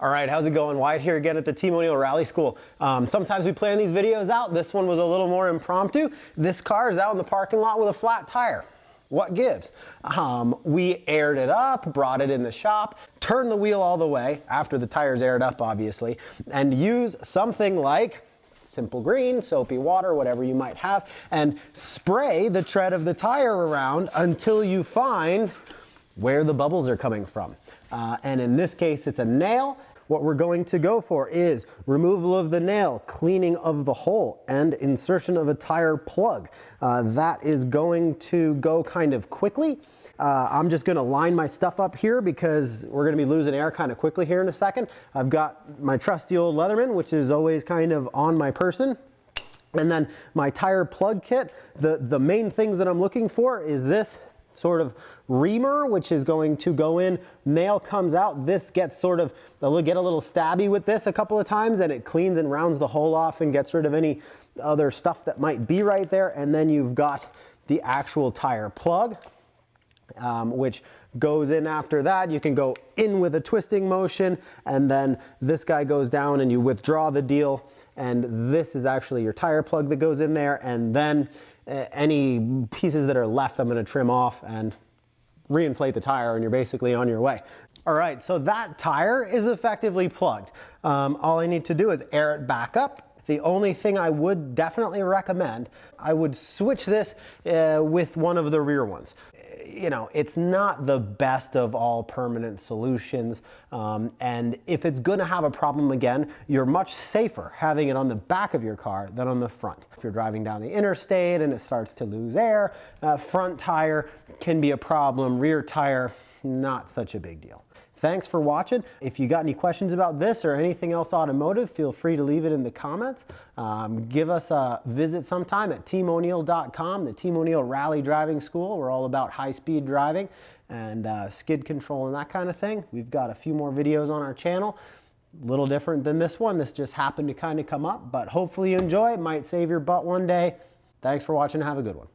All right, how's it going? Wyatt here again at the Team O'Neill Rally School. Sometimes we plan these videos out. This one was a little more impromptu. This car is out in the parking lot with a flat tire. What gives? We aired it up, brought it in the shop, turned the wheel all the way, after the tire's aired up obviously, and use something like simple green, soapy water, whatever you might have, and spray the tread of the tire around until you find where the bubbles are coming from. And in this case, it's a nail. What we're going to go for is removal of the nail, cleaning of the hole, and insertion of a tire plug. That is going to go kind of quickly. I'm just going to line my stuff up here because we're going to be losing air kind of quickly here in a second. I've got my trusty old Leatherman, which is always kind of on my person. And then my tire plug kit. The main things that I'm looking for is this sort of reamer, which is going to go in, nail comes out, this gets sort of, they'll get a little stabby with this a couple of times and it cleans and rounds the hole off and gets rid of any other stuff that might be right there. And then you've got the actual tire plug, which goes in after that. You can go in with a twisting motion, and then this guy goes down and you withdraw the deal, and this is actually your tire plug that goes in there. And then any pieces that are left I'm going to trim off and reinflate the tire, and you're basically on your way. All right, so that tire is effectively plugged. All I need to do is air it back up. The only thing I would definitely recommend, I would switch this with one of the rear ones. You know, it's not the best of all permanent solutions, and if it's going to have a problem again, you're much safer having it on the back of your car than on the front. If you're driving down the interstate and it starts to lose air, front tire can be a problem, rear tire, not such a big deal. Thanks for watching. If you got any questions about this or anything else automotive, feel free to leave it in the comments. Give us a visit sometime at teamoneil.com, the Team O'Neill Rally Driving School. We're all about high-speed driving and skid control and that kind of thing. We've got a few more videos on our channel. A little different than this one. This just happened to kind of come up, but hopefully you enjoy. It might save your butt one day. Thanks for watching. Have a good one.